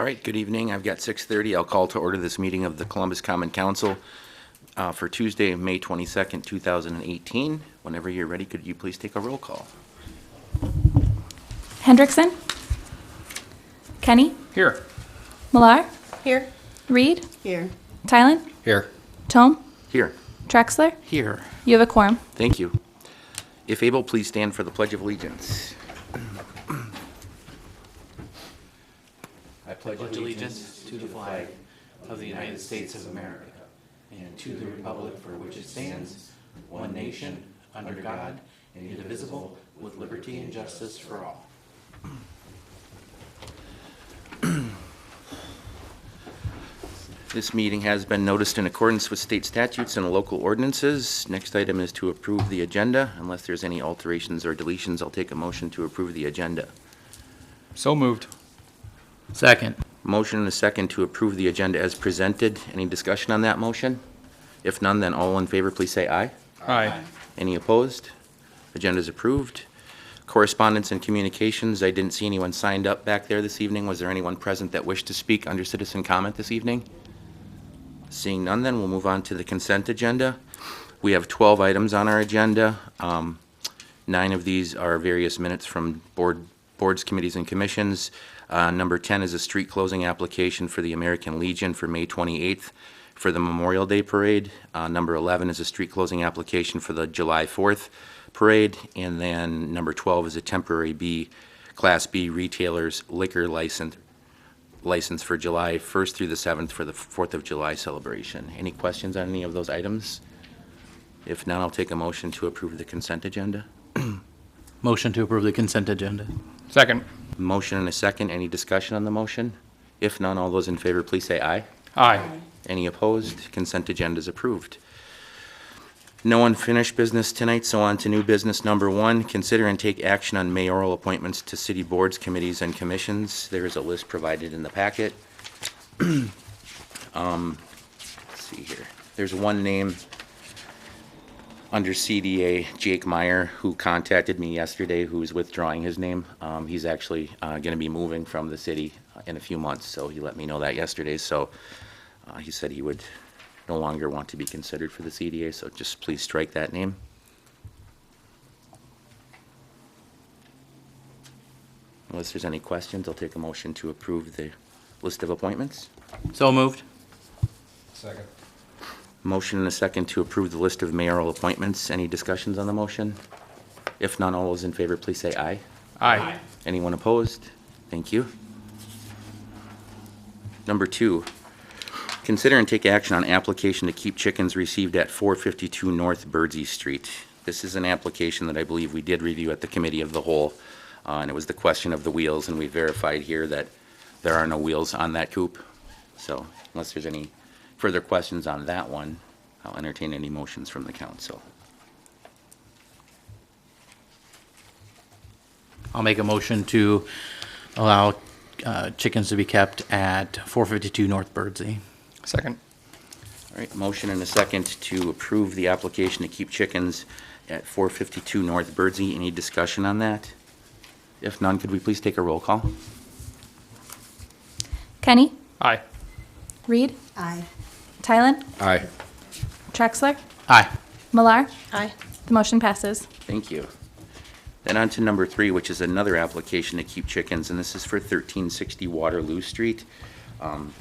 All right, good evening. I've got 6:30. I'll call to order this meeting of the Columbus Common Council for Tuesday, May 22nd, 2018. Whenever you're ready, could you please take a roll call? Hendrickson? Kenny? Here. Millar? Here. Reed? Here. Tylen? Here. Tome? Here. Trexler? Here. You have a quorum. Thank you. If able, please stand for the Pledge of Allegiance. I pledge allegiance to the flag of the United States of America and to the republic for which it stands, one nation, under God, indivisible, with liberty and justice for all. This meeting has been noticed in accordance with state statutes and local ordinances. Next item is to approve the agenda. Unless there's any alterations or deletions, I'll take a motion to approve the agenda. So moved. Second. Motion and a second to approve the agenda as presented. Any discussion on that motion? If none, then all in favor, please say aye. Aye. Any opposed? Agenda is approved. Correspondence and communications, I didn't see anyone signed up back there this evening. Was there anyone present that wished to speak under citizen comment this evening? Seeing none, then we'll move on to the consent agenda. We have 12 items on our agenda. 9 of these are various minutes from boards, committees, and commissions. Number 10 is a street closing application for the American Legion for May 28th for the Memorial Day Parade. Number 11 is a street closing application for the July 4th parade. And then number 12 is a temporary Class B retailer's liquor license for July 1st through the 7th for the 4th of July celebration. Any questions on any of those items? If none, I'll take a motion to approve the consent agenda. Motion to approve the consent agenda. Second. Motion and a second. Any discussion on the motion? If none, all those in favor, please say aye. Aye. Any opposed? Consent agenda is approved. No unfinished business tonight, so on to new business number 1. Consider and take action on mayoral appointments to city boards, committees, and commissions. There is a list provided in the packet. Let's see here. There's one name under CDA, Jake Meyer, who contacted me yesterday, who is withdrawing his name. He's actually going to be moving from the city in a few months, so he let me know that yesterday. So he said he would no longer want to be considered for the CDA, so just please strike that name. Unless there's any questions, I'll take a motion to approve the list of appointments. So moved. Second. Motion and a second to approve the list of mayoral appointments. Any discussions on the motion? If none, all those in favor, please say aye. Aye. Anyone opposed? Thank you. Number 2, consider and take action on application to keep chickens received at 452 North Birdsey Street. This is an application that I believe we did review at the committee of the whole, and it was the question of the wheels, and we verified here that there are no wheels on that coop. So unless there's any further questions on that one, I'll entertain any motions from the council. I'll make a motion to allow chickens to be kept at 452 North Birdsey. Second. All right, motion and a second to approve the application to keep chickens at 452 North Birdsey. Any discussion on that? If none, could we please take a roll call? Kenny? Aye. Reed? Aye. Tylen? Aye. Trexler? Aye. Millar? Aye. The motion passes. Thank you. Then on to number 3, which is another application to keep chickens, and this is for 1360 Waterloo Street.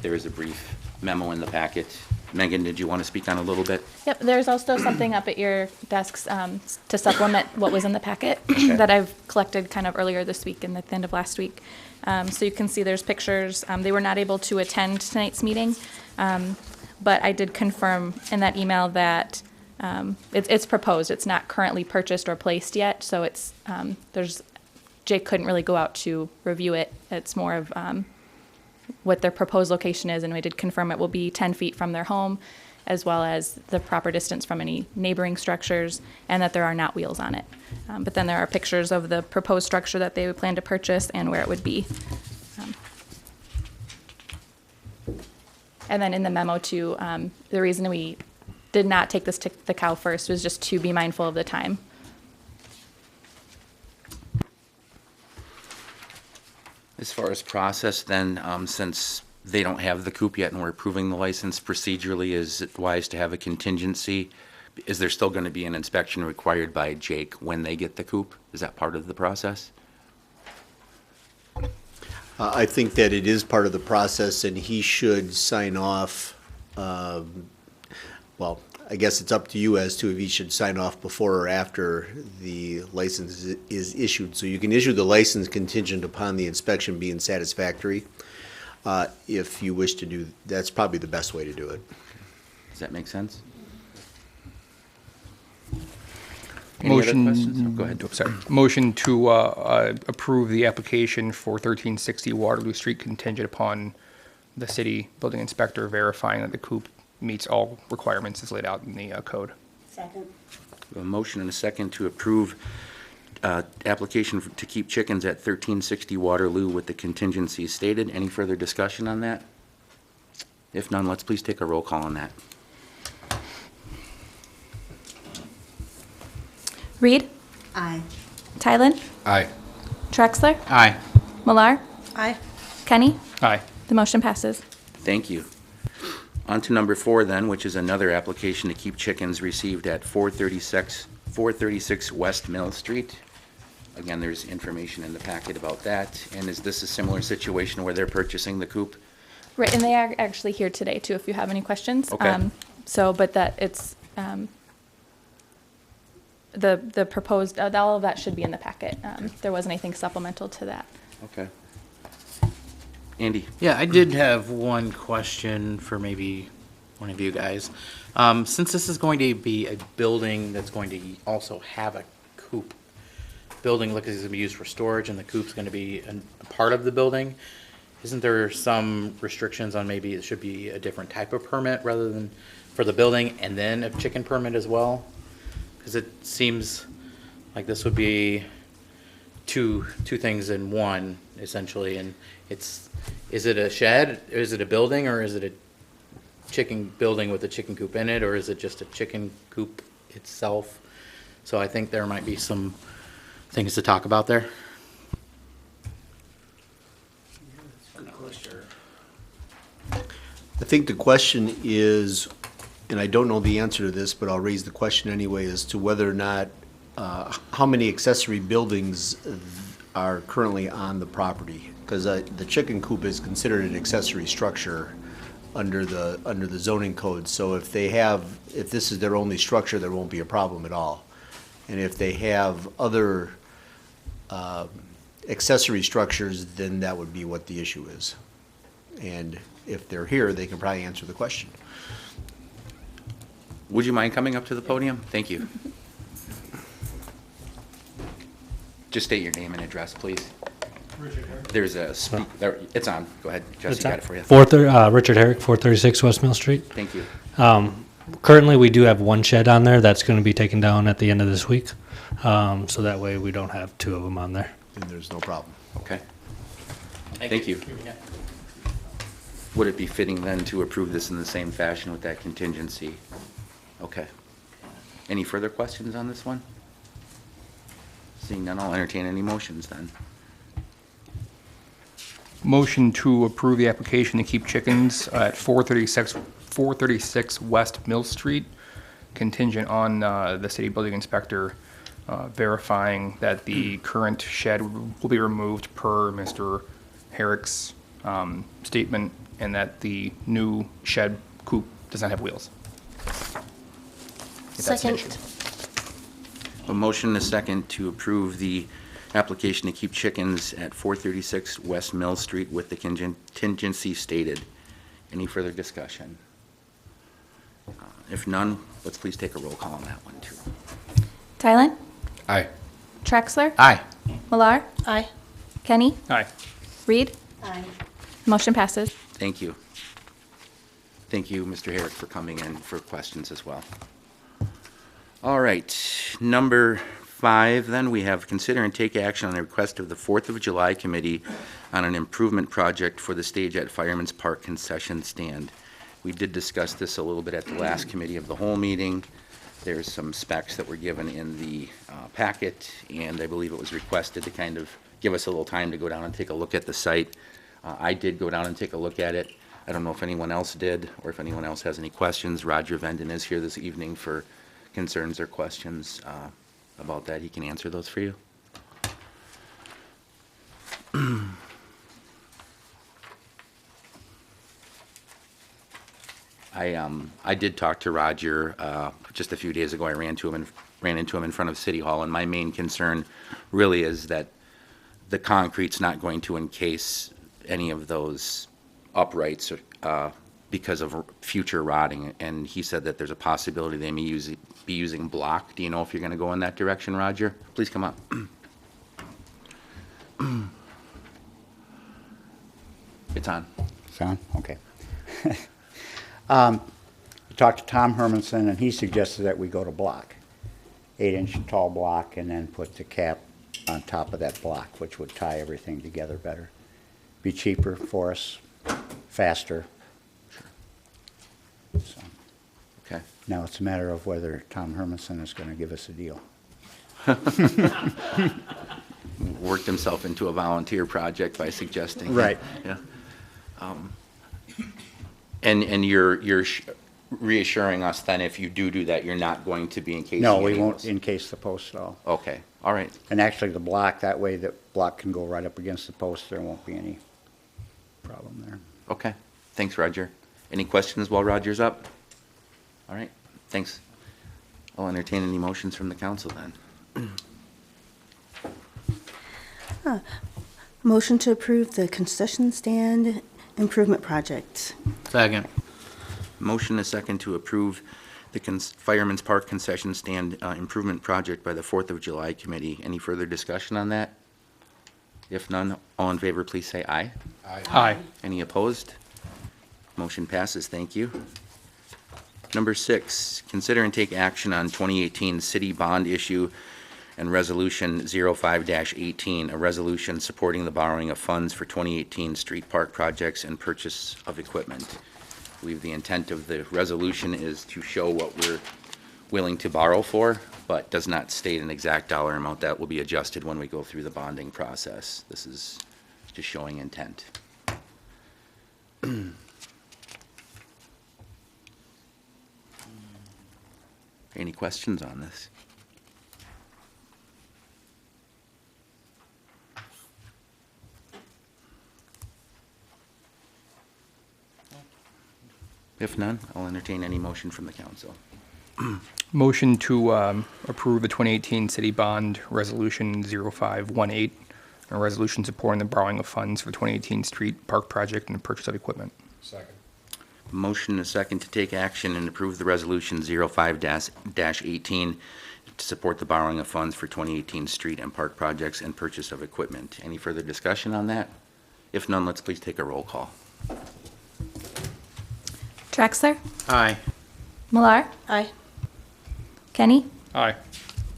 There is a brief memo in the packet. Megan, did you want to speak on a little bit? Yep, there's also something up at your desks to supplement what was in the packet that I've collected kind of earlier this week and at the end of last week. So you can see there's pictures. They were not able to attend tonight's meeting, but I did confirm in that email that it's proposed. It's not currently purchased or placed yet, so it's Jake couldn't really go out to review it. It's more of what their proposed location is, and we did confirm it will be 10 feet from their home, as well as the proper distance from any neighboring structures, and that there are not wheels on it. But then there are pictures of the proposed structure that they would plan to purchase and where it would be. And then in the memo too, the reason we did not take this to the cow first was just to be mindful of the time. As far as process, then, since they don't have the coop yet and we're approving the license procedurally, is it wise to have a contingency? Is there still going to be an inspection required by Jake when they get the coop? Is that part of the process? I think that it is part of the process, and he should sign off, well, I guess it's up to you as to if he should sign off before or after the license is issued. So you can issue the license contingent upon the inspection being satisfactory. If you wish to do, that's probably the best way to do it. Does that make sense? Any other questions? Oh, go ahead. Sorry. Motion to approve the application for 1360 Waterloo Street contingent upon the city building inspector verifying that the coop meets all requirements as laid out in the code. Second. A motion and a second to approve application to keep chickens at 1360 Waterloo with the contingencies stated. Any further discussion on that? If none, let's please take a roll call on that. Reed, Aye. Tylen, Aye. Trexler, Aye. Millar, Aye. Kenny. Aye. The motion passes. Thank you. On to number 4 then, which is another application to keep chickens received at 436 West Mill Street. Again, there's information in the packet about that. And is this a similar situation where they're purchasing the coop? Right, and they are actually here today too, if you have any questions. Okay. So, but that it's, the proposed, all of that should be in the packet. There wasn't anything supplemental to that. Okay. Andy? Yeah, I did have one question for maybe one of you guys. Since this is going to be a building that's going to also have a coop, building looks like it's going to be used for storage and the coop's going to be a part of the building, isn't there some restrictions on maybe it should be a different type of permit rather than for the building and then a chicken permit as well? Because it seems like this would be two things in one, essentially, and is it a shed, is it a building, or is it a chicken building with a chicken coop in it, or is it just a chicken coop itself? So I think there might be some things to talk about there. I think the question is, and I don't know the answer to this, but I'll raise the question anyway, as to whether or not, how many accessory buildings are currently on the property? Because the chicken coop is considered an accessory structure under the zoning code. So if this is their only structure, there won't be a problem at all. And if they have other accessory structures, then that would be what the issue is. And if they're here, they can probably answer the question. Would you mind coming up to the podium? Thank you. Just state your name and address, please. There's a there, it's on. Go ahead. Jesse got it for you. Richard Herrick, 436 West Mill Street. Thank you. Currently, we do have one shed on there that's going to be taken down at the end of this week. So that way we don't have two of them on there. And there's no problem. Okay. Thank you. Yeah. Would it be fitting then to approve this in the same fashion with that contingency? Okay. Any further questions on this one? Seeing none, I'll entertain any motions then. Motion to approve the application to keep chickens at 436 West Mill Street, contingent on the city building inspector verifying that the current shed will be removed per Mr. Herrick's statement, and that the new shed coop does not have wheels. If that's an Second. issue. A motion and a second to approve the application to keep chickens at 436 West Mill Street with the contingency stated. Any further discussion? If none, let's please take a roll call on that one too. Tylen, Aye. Trexler, Aye. Millar, Aye. Kenny, Aye. Reed. Aye. Motion passes. Thank you. Thank you, Mr. Herrick, for coming in for questions as well. All right, number 5, then, we have consider and take action on the request of the 4th of July Committee on an improvement project for the stage at Fireman's Park concession stand. We did discuss this a little bit at the last Committee of the Whole meeting. There's some specs that were given in the packet, and I believe it was requested to kind of give us a little time to go down and take a look at the site. I did go down and take a look at it. I don't know if anyone else did, or if anyone else has any questions. Roger Venden is here this evening for concerns or questions about that. He can answer those for you. I did talk to Roger just a few days ago. I ran into him in front of City Hall, and my main concern really is that the concrete's not going to encase any of those uprights because of future rotting. And he said that there's a possibility they may be using block. Do you know if you're going to go in that direction, Roger? Please come up. It's on. Son? Okay. I talked to Tom Hermanson, and he suggested that we go to block, 8-inch tall block, and then put the cap on top of that block, which would tie everything together better. Be cheaper for us, faster. So, Okay. now it's a matter of whether Tom Hermanson is going to give us a deal. Worked himself into a volunteer project by suggesting. Right. Yeah. And you're reassuring us then if you do that, you're not going to be encasing No, we any of won't those? encase the post at all. Okay, all right. And actually, the block, that way the block can go right up against the post. There won't be any problem there. Okay, thanks, Roger. Any questions while Roger's up? All right, thanks. I'll entertain any motions from the council then. Motion to approve the concession stand improvement project. Second. Motion is second to approve the Fireman's Park Concession Stand Improvement Project by the 4th of July Committee. Any further discussion on that? If none, all in favor, please say aye. Aye. Any opposed? Motion passes, thank you. Number 6, consider and take action on 2018 city bond issue and Resolution 05-18, a resolution supporting the borrowing of funds for 2018 street park projects and purchase of equipment. I believe the intent of the resolution is to show what we're willing to borrow for, but does not state an exact dollar amount. That will be adjusted when we go through the bonding process. This is just showing intent. Any questions on this? If none, I'll entertain any motion from the council. Motion to approve the 2018 City Bond Resolution 0518, a resolution supporting the borrowing of funds for 2018 street park project and the purchase of equipment. Motion is second to take action and approve the resolution 05-18 to support the borrowing of funds for 2018 street and park projects and purchase of equipment. Any further discussion on that? If none, let's please take a roll call. Traxler, Aye. Millar, Aye. Aye. Kenny,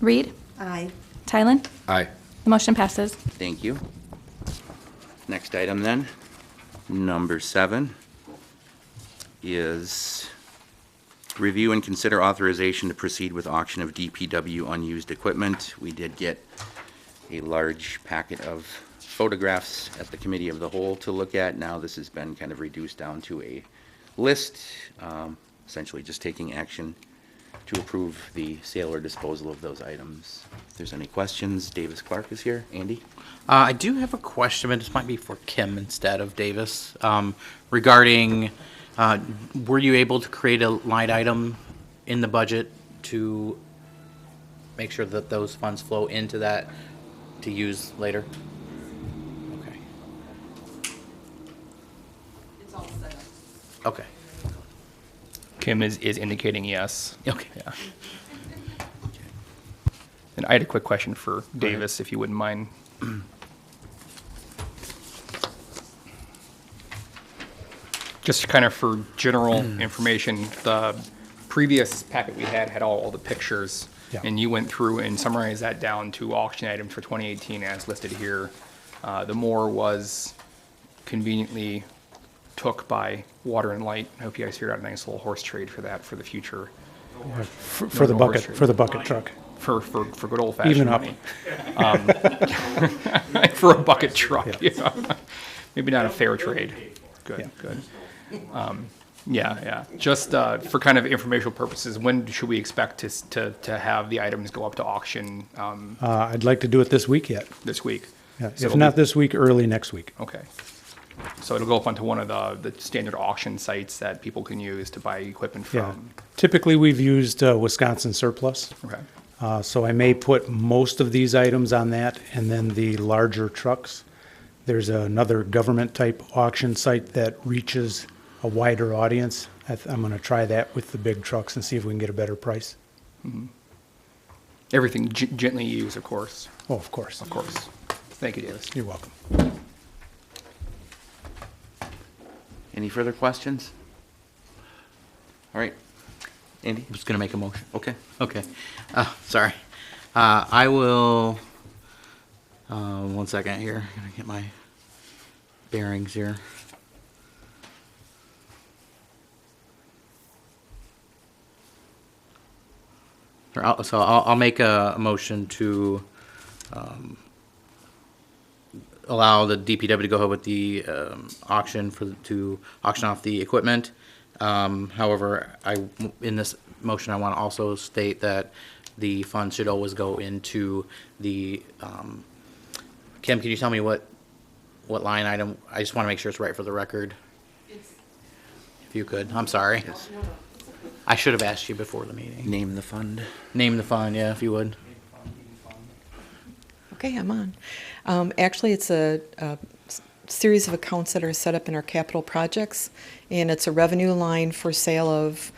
Reed, Aye. Tylen. Aye. The motion passes. Thank you. Next item then, number 7, is review and consider authorization to proceed with auction of DPW unused equipment. We did get a large packet of photographs at the committee of the whole to look at. Now this has been kind of reduced down to a list, essentially just taking action to approve the sale or disposal of those items. If there's any questions, Davis Clark is here. Andy? I do have a question, but this might be for Kim instead of Davis, regarding, were you able to create a line item in the budget to make sure that those funds flow into that to use later? Okay. It's all set up. Okay. Kim is indicating yes. Okay. Yeah. And I had a quick question for Davis, if you wouldn't mind. Just kind of for general information, the previous packet we had all the pictures. Yeah. And you went through and summarized that down to auction items for 2018 as listed here. The more was conveniently took by Water and Light. I hope you guys figured out a nice little horse trade for that for the future. For the No bucket, horse for the bucket truck. for good old fashioned Even up. money. For a bucket truck, yeah. Maybe not a fair trade. Good, good. Yeah. Just for kind of informational purposes, when should we expect to have the items go up to auction I'd like to do it this week yet. this week? Yeah, So if it'll not be- this week, early next week. Okay. So it'll go up onto one of the standard auction sites that people can use to buy equipment Yeah. from. Typically, we've used Wisconsin Surplus. Okay. So I may put most of these items on that, and then the larger trucks. There's another government-type auction site that reaches a wider audience. I'm going to try that with the big trucks and see if we can get a better price. Everything gently used, of course. Oh, of course. Of course. Thank you, Davis. You're welcome. Any further questions? All right. Andy? I'm just going to make a motion. Okay. Okay. Sorry. I will, 1 second here. I'm going to get my bearings here. So I'll make a motion to allow the DPW to go ahead with the auction to auction off the equipment. However, in this motion, I want to also state that the funds should always go into the, Kim, can you tell me what line item? I just want to make sure it's right for the record. If you could, I'm sorry. Yes. I should have asked you before the meeting. Name the fund. Name the fund, yeah, if you would. Okay, I'm on. Actually, it's a series of accounts that are set up in our capital projects, and it's a revenue line for sale of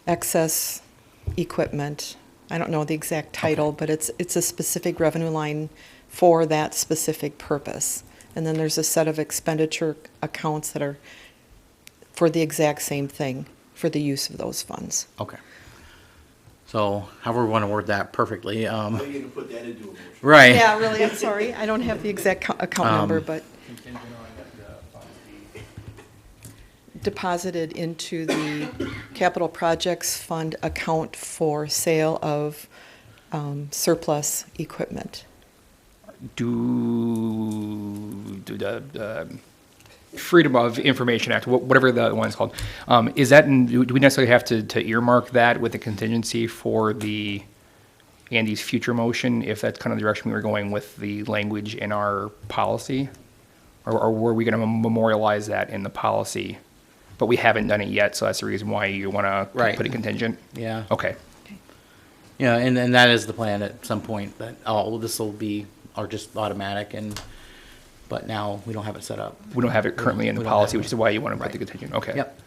excess equipment. I don't know the exact title, but it's a specific revenue line for that specific purpose. And then there's a set of expenditure accounts that are for the exact same thing, for the use of those funds. Okay. So however we want to word that perfectly. How are you going to put that into a motion? Right. Yeah, really, I'm sorry. I don't have the exact account number, but deposited into the capital projects fund account for sale of surplus equipment. Do the Freedom of Information Act, whatever the one is called, is that, do we necessarily have to earmark that with the contingency for Andy's future motion, if that's kind of the direction we were going with the language in our policy? Or were we going to memorialize that in the policy? But we haven't done it yet, so that's the reason why you want to Right. put a contingent? Yeah. Okay. Yeah, and that is the plan at some point, that, this will be, or just automatic, but now we don't have it set up. We don't have it currently in the We don't policy, have it. which is why you want to put the Right. contingent, okay. Yep.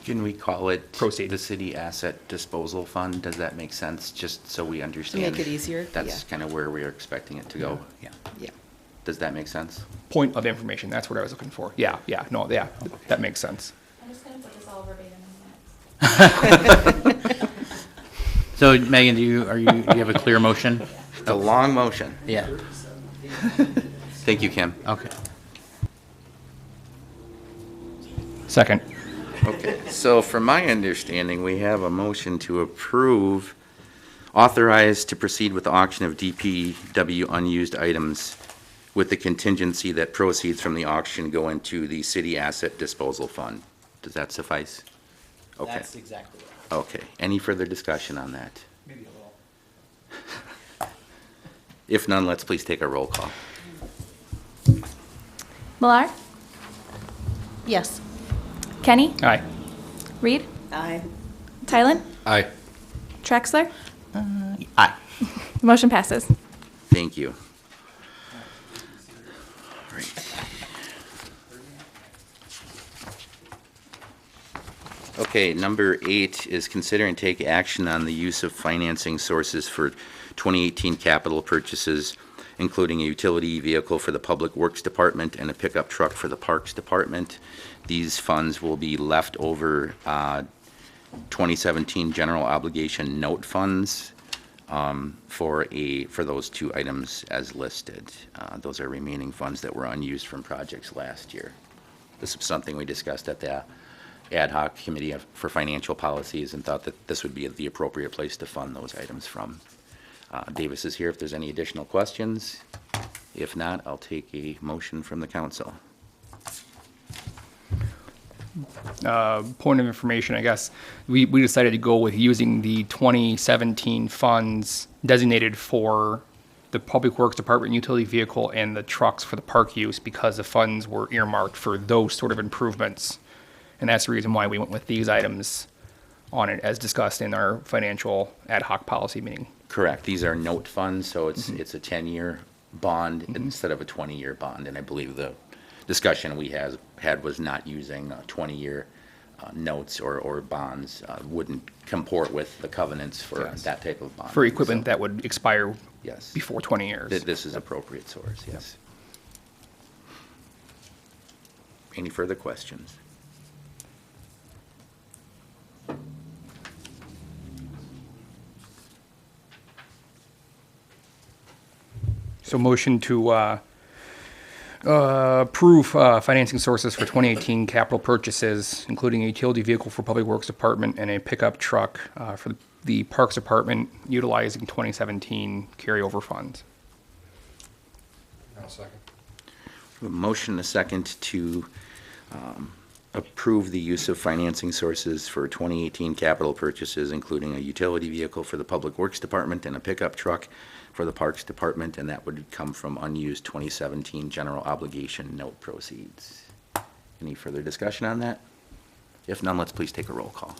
Can we call it Proceed. the City Asset Disposal Fund? Does that make sense, just so we understand? Make it easier, That's yeah. kind of where we are expecting it to go. Yeah. Yeah. Does that make sense? Point of information, that's what I was looking for. Yeah, that makes sense. I'm just gonna put this all verbatim in the minutes. So Megan, do you have a clear motion? A long motion. Yeah. Thank you, Kim. Okay. Second. Okay, so from my understanding, we have a motion to approve, authorize to proceed with the auction of DPW unused items with the contingency that proceeds from the auction go into the City Asset Disposal Fund. Does that suffice? Okay. That's exactly right. Okay, any further discussion on that? Maybe a little. If none, let's please take a roll call. Millar, Yes. Kenny, Aye. Reed, Aye. Tylen, Aye. Trexler. Aye. Motion passes. Thank you. All right. Okay, number 8 is consider and take action on the use of financing sources for 2018 capital purchases, including a utility vehicle for the Public Works Department and a pickup truck for the Parks Department. These funds will be leftover 2017 general obligation note funds for those two items as listed. Those are remaining funds that were unused from projects last year. This is something we discussed at the ad hoc committee for financial policies and thought that this would be the appropriate place to fund those items from. Davis is here if there's any additional questions. If not, I'll take a motion from the council. Point of information, I guess, we decided to go with using the 2017 funds designated for the Public Works Department utility vehicle and the trucks for the park use because the funds were earmarked for those sort of improvements. And that's the reason why we went with these items on it as discussed in our financial ad hoc policy meeting. Correct. These are note funds, so it's a 10-year bond instead of a 20-year bond. And I believe the discussion we had was not using 20-year notes or bonds wouldn't comport with the covenants for Yes. that type of bond. For equipment So, that would expire yes, before 20 years. This is appropriate source, yes. Any further questions? So motion to approve financing sources for 2018 capital purchases, including a utility vehicle for Public Works Department and a pickup truck for the Parks Department utilizing 2017 carryover funds. I'll second. A motion and a second to approve the use of financing sources for 2018 capital purchases, including a utility vehicle for the Public Works Department and a pickup truck for the Parks Department, and that would come from unused 2017 general obligation note proceeds. Any further discussion on that? If none, let's please take a roll call.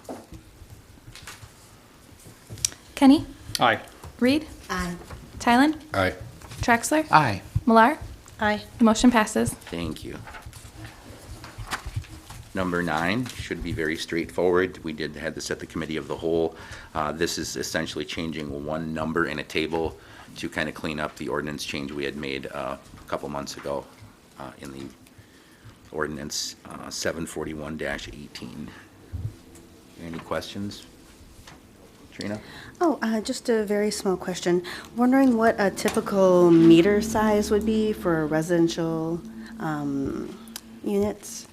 Kenny? Aye. Reed? Aye. Tylen? Aye. Traxler? Aye. Millar? Aye. The motion passes. Thank you. Number 9 should be very straightforward. We had this at the committee of the whole. This is essentially changing one number in a table to kind of clean up the ordinance change we had made a couple months ago in the ordinance 741-18. Any questions? Trina? Oh, just a very small question. Wondering what a typical meter size would be for residential units?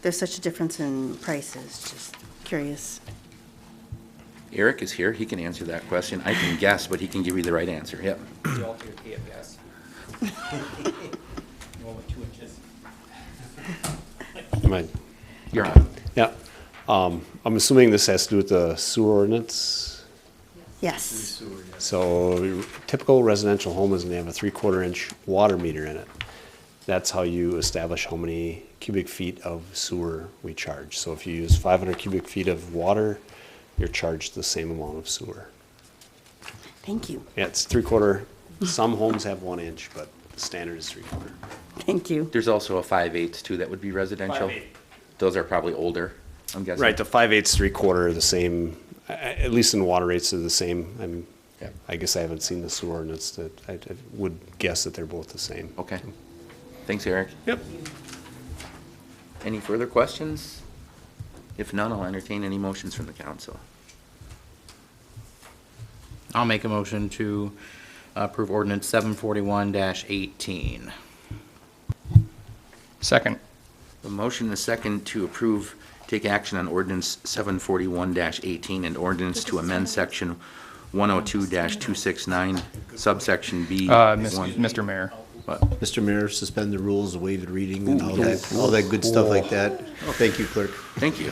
There's such a difference in prices, just curious. Eric is here. He can answer that question. I can guess, but he can give you the right answer. Yep. You're on. Yeah. I'm assuming this has to do with the sewer ordinance. Yes. So typical residential home is going to have a 3/4 inch water meter in it. That's how you establish how many cubic feet of sewer we charge. So if you use 500 cubic feet of water, you're charged the same amount of sewer. Thank you. Yeah, it's 3/4. Some homes have 1 inch, but the standard is 3/4. Thank you. There's also a 5/8 too that would be residential. 5/8. Those are probably older, I'm guessing. Right, the 5/8, 3/4 are the same, at least in water rates are the same. Yeah. I guess I haven't seen the sewer ordinance, that I would guess that they're both the same. Okay. Thanks, Eric. Yep. Any further questions? If none, I'll entertain any motions from the council. I'll make a motion to approve ordinance 741-18. Second. A motion and a second to approve, take action on ordinance 741-18 and ordinance to amend section 102-269 subsection B. Mr. Mayor. What? Mr. Mayor, suspend the rules, waive the reading, and all that good stuff like that. Thank you, clerk. Thank you.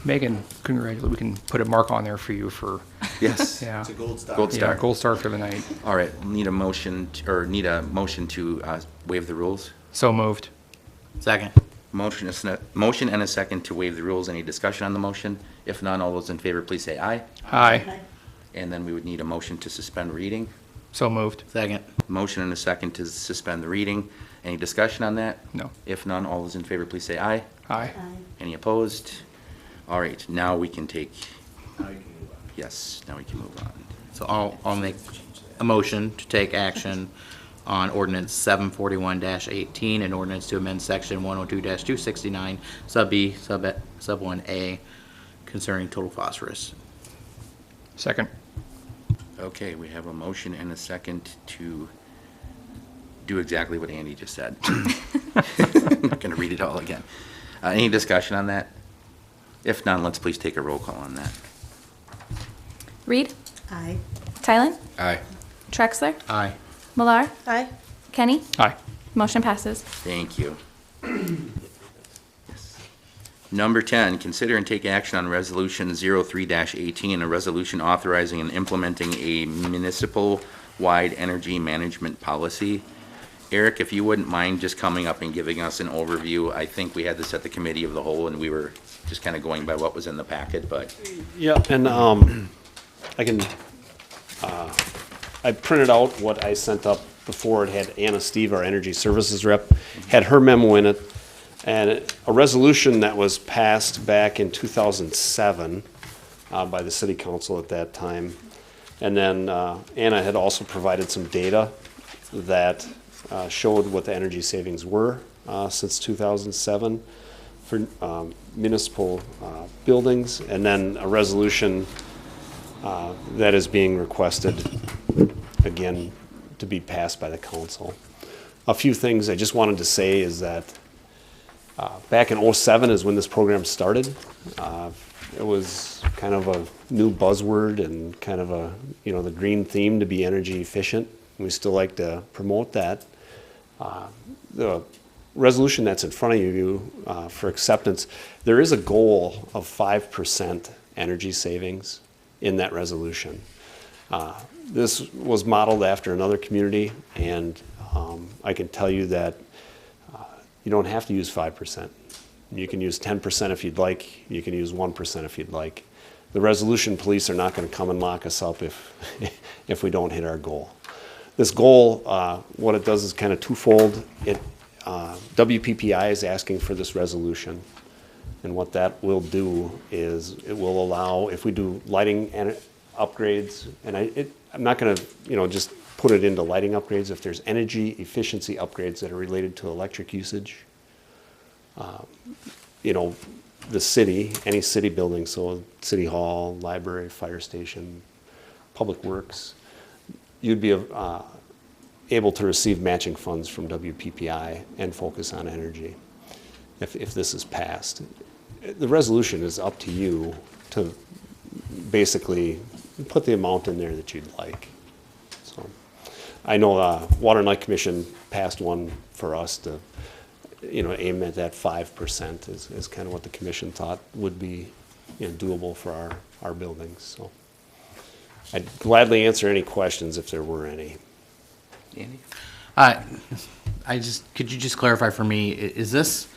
Megan, congratulations. We can put a mark on there for you for, Yes. yeah. gold star. Gold Yeah, star. gold star for the night. All right, need a motion, need a motion to waive the rules? So moved. Second. Motion and a second to waive the rules. Any discussion on the motion? If none, all those in favor, please say aye. Aye. And then we would need a motion to suspend reading. So moved. Second. Motion and a second to suspend the reading. Any discussion on that? No. If none, all those in favor, please say aye. Aye. Any opposed? All right, now we can take, yes, now we can move on. So I'll make a motion to take action on ordinance 741-18 and ordinance to amend section 102-269 sub B, sub 1A concerning total phosphorus. Second. Okay, we have a motion and a second to do exactly what Andy just said. I'm not going to read it all again. Any discussion on that? If none, let's please take a roll call on that. Reed? Aye. Tylen? Aye. Trexler? Aye. Millar? Aye. Kenny? Aye. Motion passes. Thank you. Number 10, consider and take action on Resolution 03-18, a resolution authorizing and implementing a municipal-wide energy management policy. Eric, if you wouldn't mind just coming up and giving us an overview. I think we had this at the committee of the whole, and we were just kind of going by what was in the packet, but Yeah, and I printed out what I sent up before. It had Anna Steve, our energy services rep, had her memo in it, and a resolution that was passed back in 2007 by the city council at that time. And then Anna had also provided some data that showed what the energy savings were since 2007 for municipal buildings, and then a resolution that is being requested again to be passed by the council. A few things I just wanted to say is that back in '07 is when this program started. It was kind of a new buzzword and kind of a, the green theme to be energy efficient. We still like to promote that. The resolution that's in front of you for acceptance, there is a goal of 5% energy savings in that resolution. This was modeled after another community, and I can tell you that you don't have to use 5%. You can use 10% if you'd like. You can use 1% if you'd like. The resolution police are not going to come and lock us up if we don't hit our goal. This goal, what it does is kind of twofold. WPPI is asking for this resolution, and what that will do is it will allow, if we do lighting and upgrades, and I'm not going to just put it into lighting upgrades. If there's energy efficiency upgrades that are related to electric usage, the city, any city building, so city hall, library, fire station, public works, you'd be able to receive matching funds from WPPI and focus on energy if this is passed. The resolution is up to you to basically put the amount in there that you'd like. So I know Water and Light Commission passed one for us to aim at that 5% is kind of what the commission thought would be doable for our buildings. So I'd gladly answer any questions if there were any. Andy? Could you just clarify for me, is this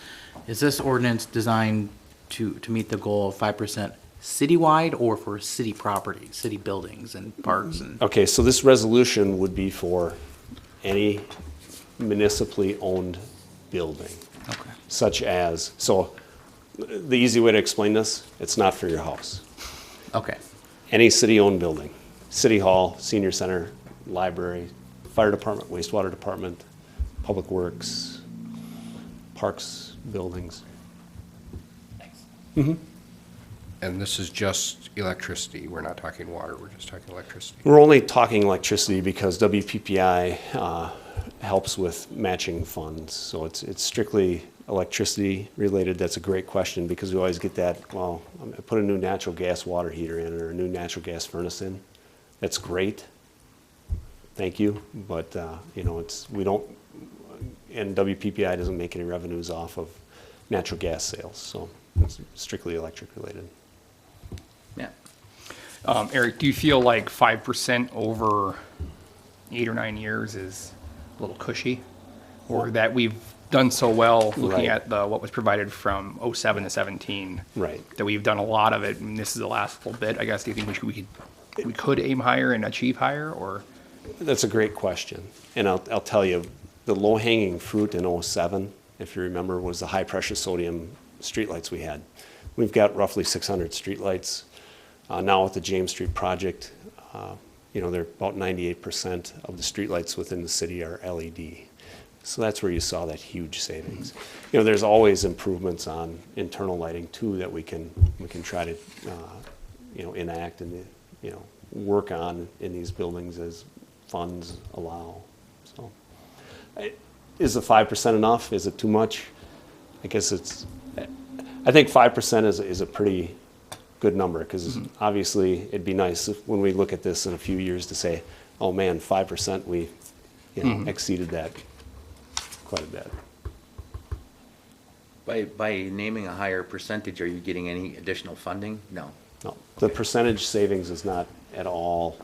ordinance designed to meet the goal of 5% citywide or for city property, city buildings and parks? And Okay, so this resolution would be for any municipally owned building. Okay. Such as, so the easy way to explain this, it's not for your house. Okay. Any city-owned building, city hall, senior center, library, fire department, wastewater department, public works, parks, buildings. Thanks. And this is just electricity. We're not talking water. We're just talking electricity. We're only talking electricity because WPPI helps with matching funds. So it's strictly electricity related. That's a great question because we always get that, well, I'm gonna put a new natural gas water heater in or a new natural gas furnace in. That's great. Thank you. But, we don't, and WPPI doesn't make any revenues off of natural gas sales. So it's strictly electric related. Yeah. Eric, do you feel like 5% over 8 or 9 years is a little cushy? Or that we've done so well looking Right. at what was provided from '07 to '17? Right. That we've done a lot of it, and this is the last little bit, I guess. Do you think we could aim higher and achieve higher, or? That's a great question. And I'll tell you, the low-hanging fruit in '07, if you remember, was the high-pressure sodium streetlights we had. We've got roughly 600 streetlights. Now with the James Street project, they're about 98% of the streetlights within the city are LED. So that's where you saw that huge savings. There's always improvements on internal lighting too that we can try to enact and work on in these buildings as funds allow. So, is the 5% enough? Is it too much? I guess I think 5% is a pretty good number, because obviously it'd be nice if, when we look at this in a few years, to say, oh man, 5%, we, exceeded that quite a bit. By naming a higher percentage, are you getting any additional funding? No. No, the percentage savings is not at all,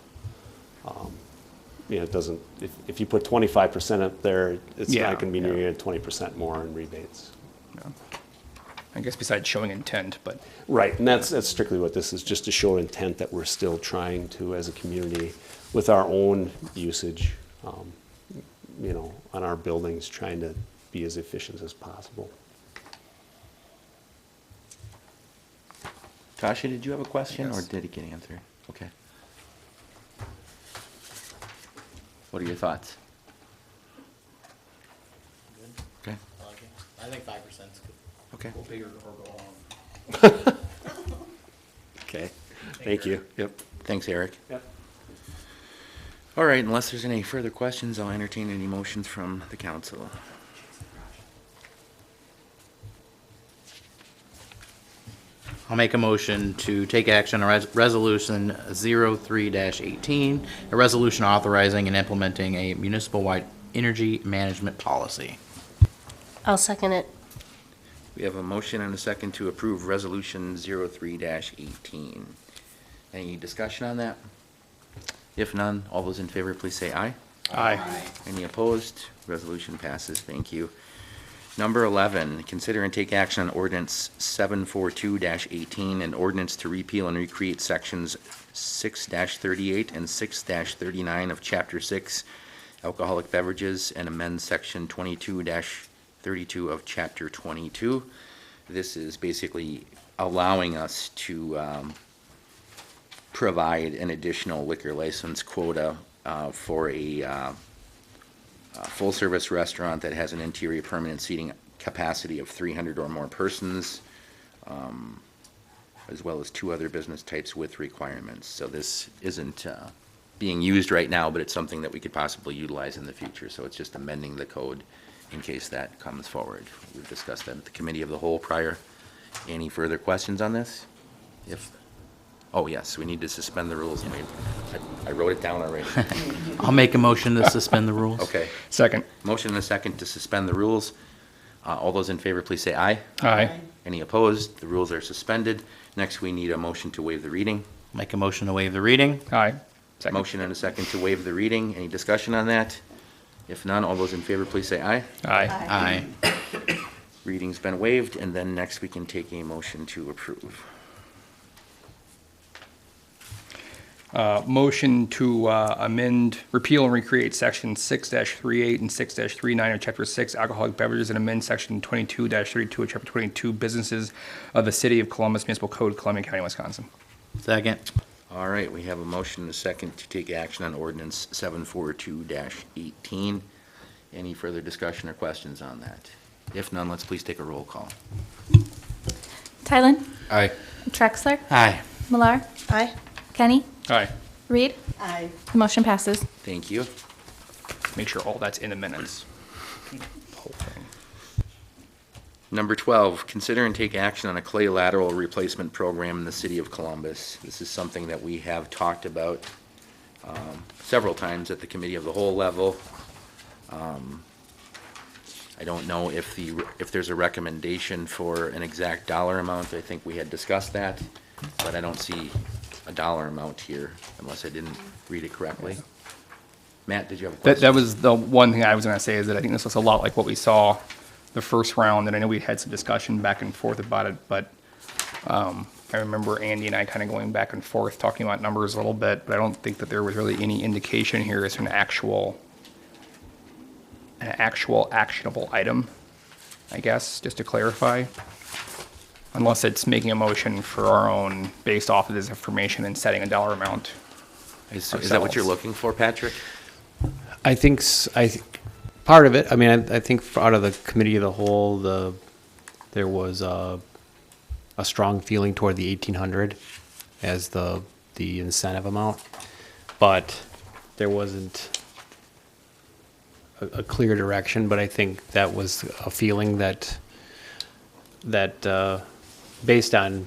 it doesn't, if you put 25% up there, it's Yeah, not gonna be yeah. near 20% more in rebates. I guess besides showing intent, but Right, and that's strictly what this is, just to show intent that we're still trying to, as a community, with our own usage, on our buildings, trying to be as efficient as possible. Tasha, did you have a question, or Yes. did it get answered? Okay. What are your thoughts? Okay, I think 5%'s good. okay. go bigger or go home. Okay, thank you. Yep. Thanks, Eric. Yep. All right, unless there's any further questions, I'll entertain any motions from the council. I'll make a motion to take action on Resolution 03-18, a resolution authorizing and implementing a municipal-wide energy management policy. I'll second it. We have a motion and a second to approve Resolution 03-18. Any discussion on that? If none, all those in favor, please say aye. Aye. Any opposed? Resolution passes. Thank you. Number 11, consider and take action on ordinance 742-18, an ordinance to repeal and recreate sections 6-38 and 6-39 of Chapter 6, alcoholic beverages, and amend section 22-32 of Chapter 22. This is basically allowing us to provide an additional liquor license quota for a full-service restaurant that has an interior permanent seating capacity of 300 or more persons, as well as 2 other business types with requirements. So this isn't being used right now, but it's something that we could possibly utilize in the future. So it's just amending the code in case that comes forward. We've discussed that at the committee of the whole prior. Any further questions on this? Oh, yes, we need to suspend the rules. I wrote it down already. I'll make a motion to suspend the rules. Okay. Second. Motion and a second to suspend the rules. All those in favor, please say aye. Aye. Any opposed? The rules are suspended. Next, we need a motion to waive the reading. Make a motion to waive the reading. Aye. Second. Motion and a second to waive the reading. Any discussion on that? If none, all those in favor, please say aye. Aye. Aye. Reading's been waived, and then next we can take a motion to approve. Motion to amend, repeal and recreate section 6-38 and 6-39 of chapter 6 alcoholic beverages, and amend section 22-32 of chapter 22 businesses of the city of Columbus Municipal Code, Columbia County, Wisconsin. Second. All right, we have a motion and a second to take action on ordinance 742-18. Any further discussion or questions on that? If none, let's please take a roll call. Tylen? Aye. Trexler? Aye. Millar? Aye. Kenny? Aye. Reed? Aye. The motion passes. Thank you. Make sure all that's in the minutes. Whole thing. Number 12, consider and take action on a clay lateral replacement program in the city of Columbus. This is something that we have talked about several times at the committee of the whole level. I don't know if there's a recommendation for an exact dollar amount. I think we had discussed that, but I don't see a dollar amount here unless I didn't read it correctly. Matt, did you have a question? That was the one thing I was going to say, is that I think this looks a lot like what we saw the first round, and I know we had some discussion back and forth about it, but I remember Andy and I kind of going back and forth talking about numbers a little bit, but I don't think that there was really any indication here as to an actual actionable item, I guess, just to clarify. Unless it's making a motion for our own, based off of this information and setting a dollar amount. Is that what you're looking for, Patrick? I think part of it. I mean, I think out of the committee of the whole, there was a strong feeling toward the 1,800 as the incentive amount, but there wasn't a clear direction. But I think that was a feeling that based on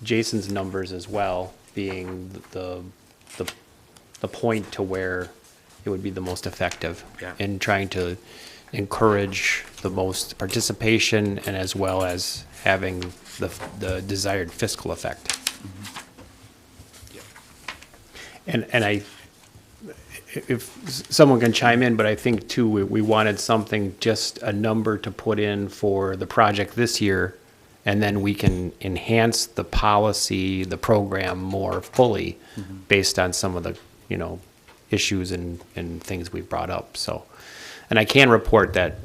Jason's numbers as well, being the point to where it would be the most effective Yeah. in trying to encourage the most participation and as well as having the desired fiscal effect. And if someone can chime in, but I think too, we wanted something, just a number to put in for the project this year, and then we can enhance the policy, the program more fully based on some of the, issues and things we've brought up, so. And I can report that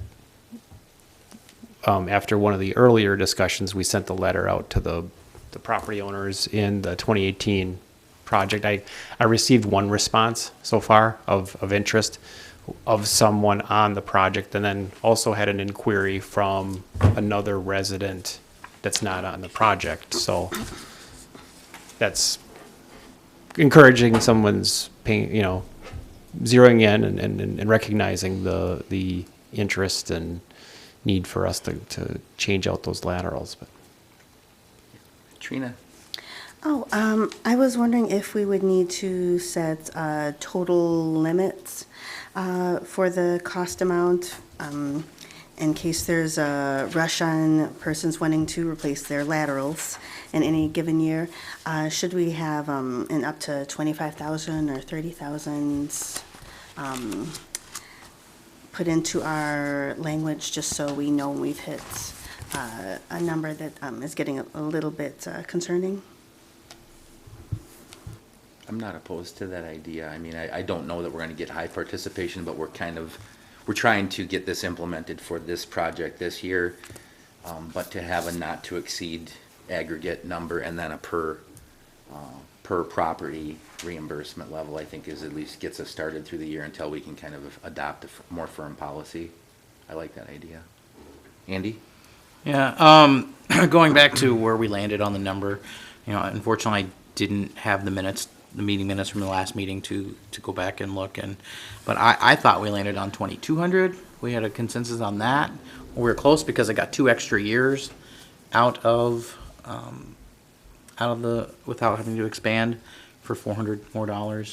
after one of the earlier discussions, we sent the letter out to the property owners in the 2018 project. I received one response so far of interest of someone on the project, and then also had an inquiry from another resident that's not on the project. So that's encouraging someone's paying, zeroing in and recognizing the interest and need for us to change out those laterals. But Trina? Oh, I was wondering if we would need to set total limits for the cost amount in case there's a rush on persons wanting to replace their laterals in any given year. Should we have an up to 25,000 or 30,000 put into our language just so we know we've hit a number that is getting a little bit concerning? I'm not opposed to that idea. I mean, I don't know that we're gonna get high participation, but we're trying to get this implemented for this project this year. But to have a not to exceed aggregate number and then a per property reimbursement level, I think is at least gets us started through the year until we can kind of adopt a more firm policy. I like that idea. Andy? Yeah, going back to where we landed on the number, unfortunately, I didn't have the meeting minutes from the last meeting to go back and look, but I thought we landed on 2,200. We had a consensus on that. We were close because I got 2 extra years out of without having to expand for $400 more.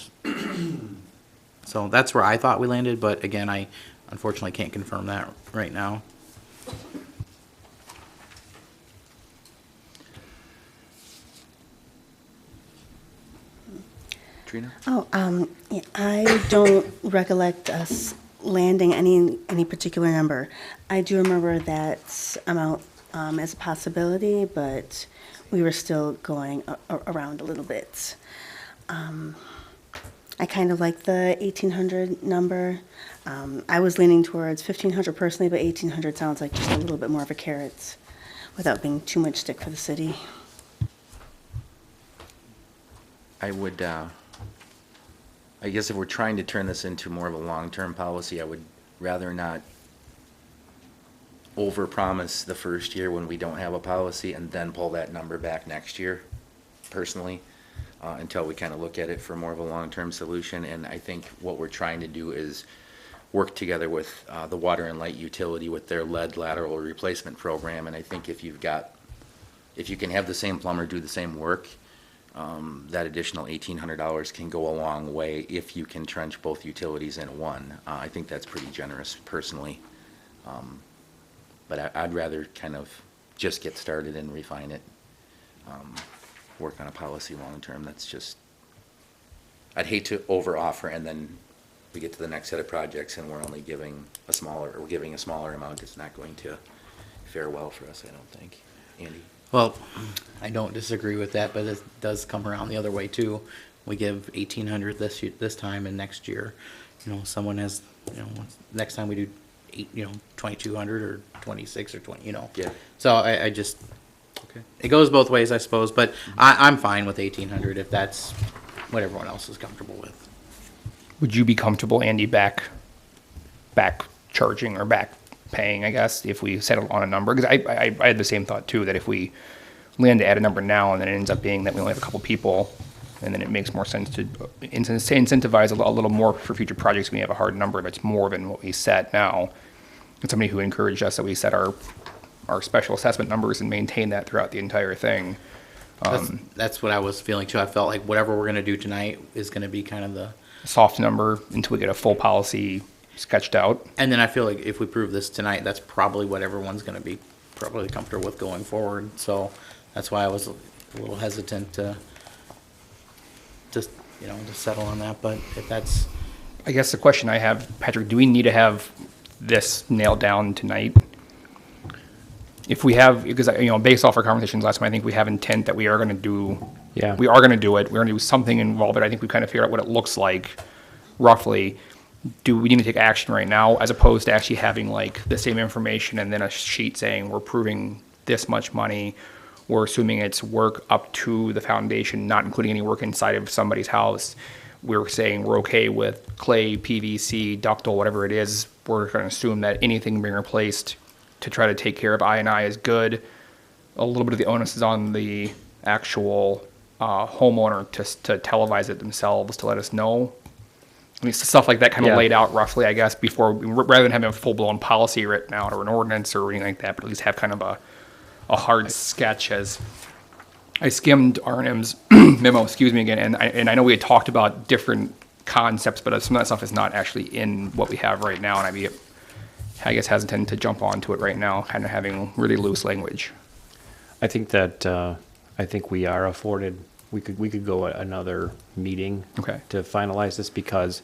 So that's where I thought we landed, but again, I unfortunately can't confirm that right now. Trina? Oh, yeah, I don't recollect us landing any particular number. I do remember that amount as a possibility, but we were still going around a little bit. I kind of like the 1,800 number. I was leaning towards 1,500 personally, but 1,800 sounds like just a little bit more of a carrot without being too much stick for the city. I would, I guess if we're trying to turn this into more of a long-term policy, I would rather not overpromise the first year when we don't have a policy and then pull that number back next year, personally, until we kind of look at it for more of a long-term solution. And I think what we're trying to do is work together with the water and light utility with their lead lateral replacement program. And I think if you can have the same plumber do the same work, that additional $1,800 can go a long way if you can trench both utilities in one. I think that's pretty generous personally. But I'd rather kind of just get started and refine it, work on a policy long-term. That's just, I'd hate to over-offer and then we get to the next set of projects and we're only giving a smaller amount. It's not going to fare well for us, I don't think. Andy? Well, I don't disagree with that, but it does come around the other way too. We give 1,800 this time, and next year, someone has, next time we do 2,200 or 26 or 20, Yeah. So I just, Okay. it goes both ways, I suppose, but I'm fine with 1,800 if that's what everyone else is comfortable with. Would you be comfortable, Andy, back charging or back paying, I guess, if we settle on a number? Because I had the same thought too, that if we land to add a number now and then it ends up being that we only have a couple people, and then it makes more sense to incentivize a little more for future projects when we have a hard number that's more than what we set now. And somebody who encouraged us that we set our our special assessment numbers and maintain that throughout the entire thing. That's what I was feeling too. I felt like whatever we're gonna do tonight is gonna be kind of the, Soft number until we get a full policy sketched out. and then I feel like if we prove this tonight, that's probably what everyone's gonna be probably comfortable with going forward. So that's why I was a little hesitant to just, to settle on that, but if that's, I guess the question I have, Patrick, do we need to have this nailed down tonight? If we have, because, based off our conversations last time, I think we have intent that we are going to do. Yeah. We are going to do it. We're going to do something involved, but I think we kind of figure out what it looks like roughly. Do we need to take action right now as opposed to actually having like the same information and then a sheet saying we're proving this much money? We're assuming it's work up to the foundation, not including any work inside of somebody's house. We're saying we're okay with clay, PVC, ductile, whatever it is. We're going to assume that anything being replaced to try to take care of I&I is good. A little bit of the onus is on the actual homeowner to televise it themselves to let us know. I mean, stuff like that kind of Yeah. laid out roughly, I guess, before, rather than having a full-blown policy written out or an ordinance or anything like that, but at least have kind of a hard sketch. As I skimmed R&M's memo, excuse me again, and I know we had talked about different concepts, but some of that stuff is not actually in what we have right now, and I'd be, I guess, hesitant to jump onto it right now, kind of having really loose language. I think that, I think we are afforded, we could go another meeting. Okay. To finalize this, because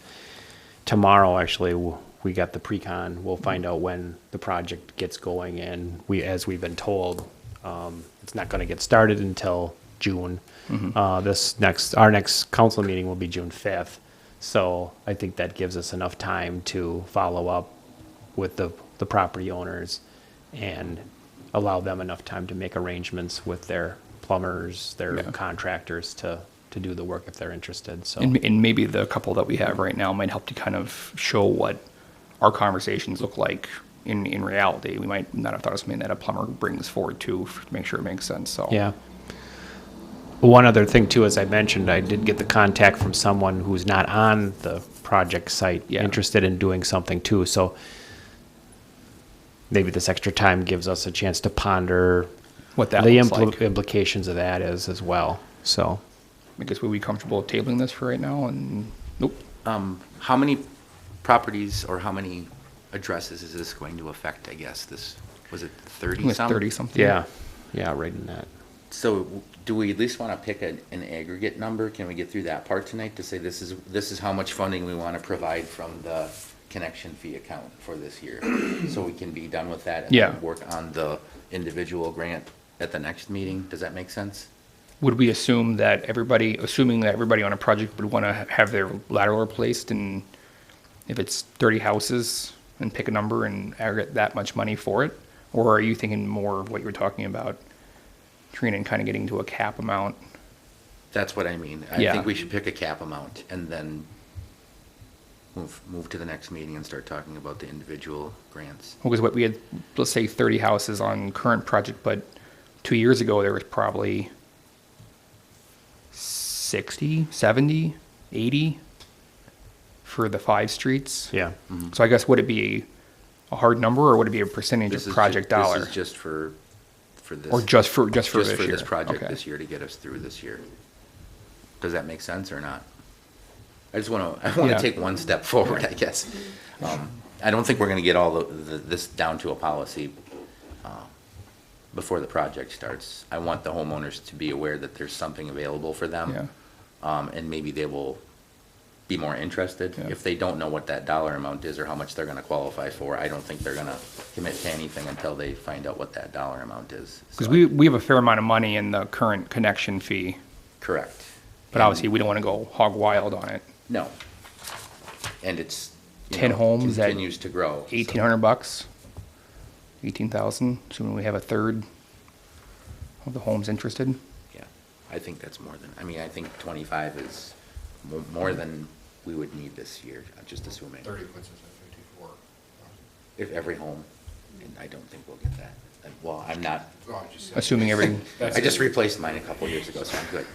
tomorrow, actually, we got the pre-con. We'll find out when the project gets going, and as we've been told, it's not gonna get started until June. Our next council meeting will be June 5th. So I think that gives us enough time to follow up with the property owners and allow them enough time to make arrangements with their plumbers, their contractors to do the work if they're interested, so. And maybe the couple that we have right now might help to kind of show what our conversations look like in reality. We might not have thought of something that a plumber brings forward to make sure it makes sense, so. Yeah. One other thing too, as I mentioned, I did get the contact from someone who's not on the project site, interested in doing something too, so maybe this extra time gives us a chance to ponder What that the looks like. implications of that is as well, so. I guess we'd be comfortable tabling this for right now, and, nope. How many properties or how many addresses is this going to affect, I guess? Was it 30 It was some? 30-something. Yeah, right in that. So do we at least want to pick an aggregate number? Can we get through that part tonight to say this is how much funding we want to provide from the connection fee account for this year? So we can be done with that and then work on the individual grant at the next meeting? Does that make sense? Would we assume that assuming that everybody on a project would want to have their lateral replaced, and if it's 30 houses, and pick a number and aggregate that much money for it? Or are you thinking more of what you were talking about, Trina, and kind of getting to a cap amount? That's what I mean. I think we should pick a cap amount and then move to the next meeting and start talking about the individual grants. Because what we had, let's say 30 houses on current project, but 2 years ago, there was probably 60, 70, 80 for the 5 streets. Yeah. So I guess would it be a hard number, or would it be a percentage of project dollar? This is just for this. Or just for this year? this project Okay. this year to get us through this year. Does that make sense or not? I want to take one step forward, I guess. I don't think we're going to get all this down to a policy before the project starts. I want the homeowners to be aware that there's something available for them. And maybe they will be more interested. If they don't know what that dollar amount is or how much they're going to qualify for, I don't think they're going to commit to anything until they find out what that dollar amount is. Because we have a fair amount of money in the current connection fee. Correct. But obviously, we don't want to go hog wild on it. No. And it's, 10 homes at continues to grow. so. $1,800, 18,000, assuming we have a third of the homes interested. Yeah, I think that's more than, I think 25 is more than we would need this year, I'm just assuming. 30 puts us at 54. If every home, and I don't think we'll get that. Well, I'm not, Assuming every, I just replaced mine a couple years ago, so I'm good.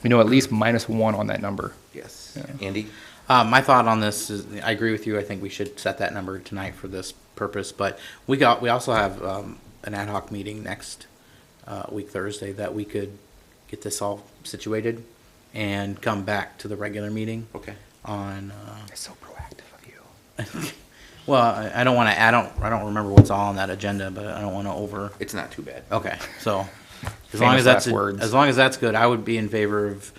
we know at least -1 on that number. Yes. Andy? my thought on this is, I agree with you. I think we should set that number tonight for this purpose, but we also have, an ad hoc meeting next week, Thursday, that we could get this all situated and come back to the regular meeting. Okay. On. It's so proactive of you. Well, I don't want to. I don't remember what's all on that agenda, but I don't want to over. It's not too bad. Okay, so as Famous long as that's last words. as long as that's good, I would be in favor of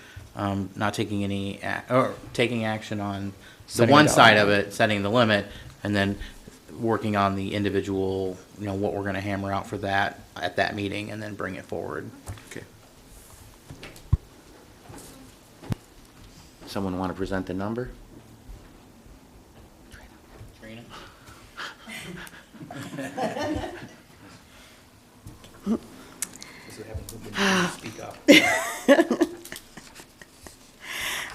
not taking any or taking action on the Setting one it side down. of it, setting the limit, and then working on the individual. You know what we're going to hammer out for that at that meeting, and then bring it forward. Okay. Someone want to present the number? Trina? Speak up.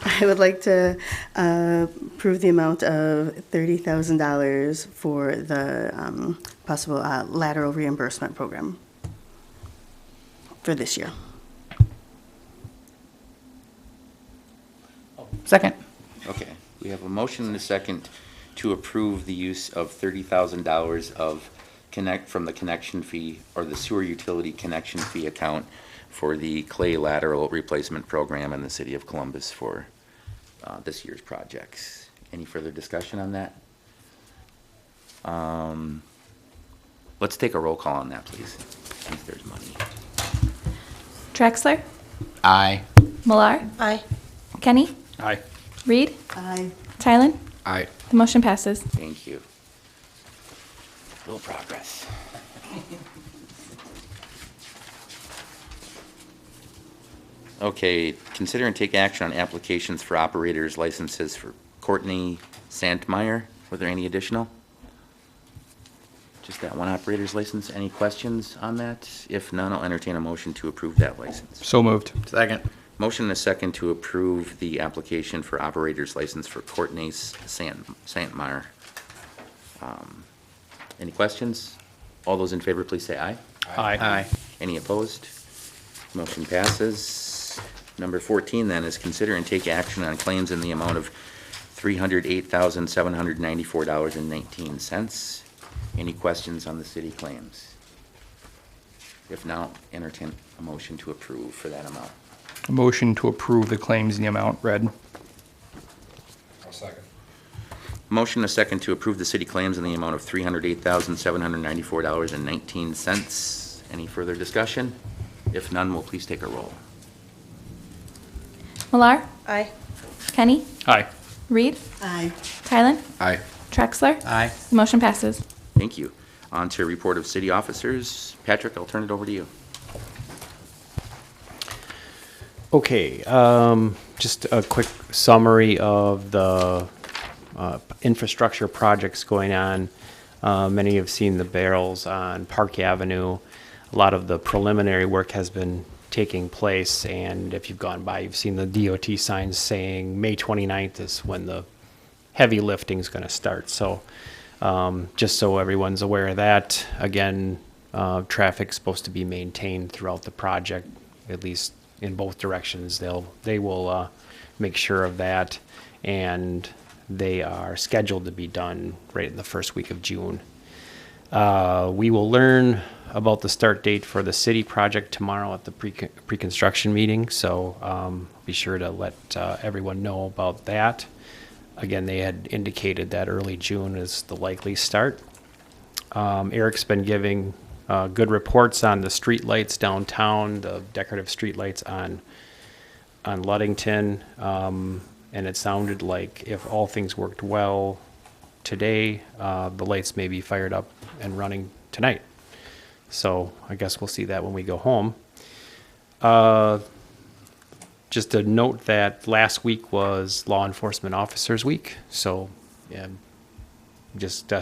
I would like to approve the amount of $30,000 for the possible lateral reimbursement program for this year. Second. Okay, we have a motion and a second to approve the use of $30,000 of from the connection fee or the sewer utility connection fee account for the clay lateral replacement program in the city of Columbus for this year's projects. Any further discussion on that? Let's take a roll call on that, please, since there's money. Traxler, Aye. Millar, Aye. Kenny, Aye. Reed, Aye. Tylen. Aye. The motion passes. Thank you. Little progress. Okay, consider and take action on applications for operators licenses for Courtney Santmeyer. Were there any additional? Just that one operator's license. Any questions on that? If none, I'll entertain a motion to approve that license. So moved. Second. Motion and a second to approve the application for operator's license for Courtney Santmeyer. Any questions? All those in favor, please say aye. Aye. Aye. Any opposed? Motion passes. Number 14 then is consider and take action on claims in the amount of $308,794.19. Any questions on the city claims? If not, entertain a motion to approve for that amount. A motion to approve the claims in the amount read. I'll second. Motion and a second to approve the city claims in the amount of $308,794.19. Any further discussion? If none, will please take a roll. Millar, Aye. Kenny, Aye. Reed, Aye. Tylen, Aye. Traxler. Aye. The motion passes. Thank you. On to report of city officers. Patrick, I'll turn it over to you. Okay, just a quick summary of the infrastructure projects going on. Many have seen the barrels on Park Avenue. A lot of the preliminary work has been taking place, and if you've gone by, you've seen the DOT signs saying May 29th is when the heavy lifting is going to start. So just so everyone's aware of that, again, traffic's supposed to be maintained throughout the project, at least in both directions. They will make sure of that, and they are scheduled to be done right in the first week of June. We will learn about the start date for the city project tomorrow at the pre-construction meeting, so be sure to let everyone know about that. Again, they had indicated that early June is the likely start. Eric's been giving good reports on the street lights downtown, the decorative street lights on Ludington, and it sounded like if all things worked well today, the lights may be fired up and running tonight. So I guess we'll see that when we go home. Just a note that last week was Law Enforcement Officers Week, so yeah, just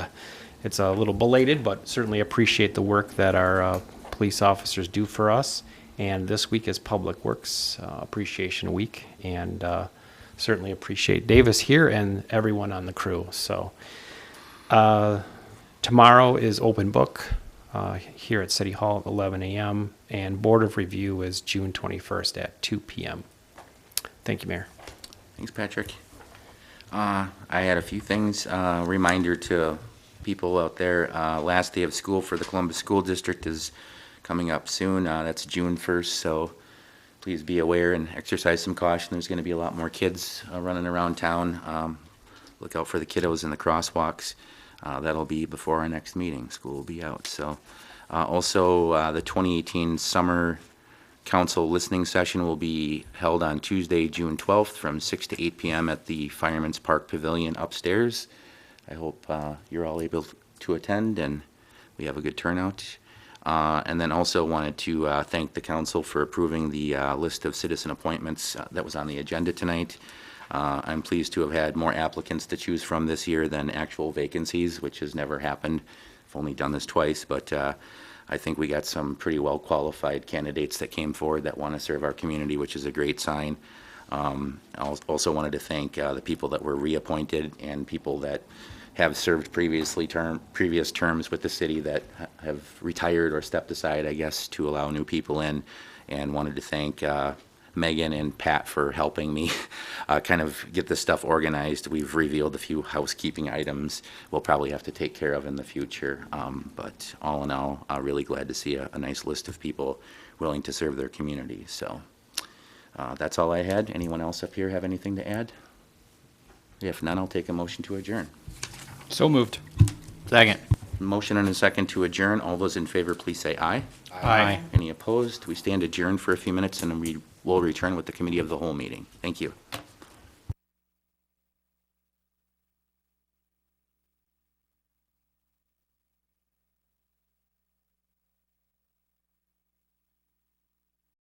it's a little belated, but certainly appreciate the work that our police officers do for us. And this week is Public Works Appreciation Week, and certainly appreciate Davis here and everyone on the crew. So tomorrow is open book here at City Hall at 11 a.m. and Board of Review is June 21st at 2 p.m. Thank you, Mayor. Thanks, Patrick. I had a few things. Reminder to people out there. Last day of school for the Columbus School District is coming up soon. That's June 1st, so please be aware and exercise some caution. There's going to be a lot more kids running around town. Look out for the kiddos in the crosswalks. That'll be before our next meeting. School will be out. So, also, the 2018 Summer Council Listening Session will be held on Tuesday, June 12th from 6 to 8 p.m. at the Fireman's Park Pavilion upstairs. I hope you're all able to attend and we have a good turnout. And then also wanted to thank the council for approving the list of citizen appointments that was on the agenda tonight. I'm pleased to have had more applicants to choose from this year than actual vacancies, which has never happened. I've only done this twice, but I think we got some pretty well-qualified candidates that came forward that want to serve our community, which is a great sign. I also wanted to thank the people that were reappointed and people that have served previous terms with the city that have retired or stepped aside, I guess, to allow new people in. And wanted to thank Megan and Pat for helping me kind of get this stuff organized. We've revealed a few housekeeping items we'll probably have to take care of in the future. But all in all, really glad to see a nice list of people willing to serve their community. So that's all I had. Anyone else up here have anything to add? If none, I'll take a motion to adjourn. So moved. Second. Motion and a second to adjourn. All those in favor, please say aye. Aye. Any opposed? We stand adjourned for a few minutes and we will return with the committee of the whole meeting. Thank you.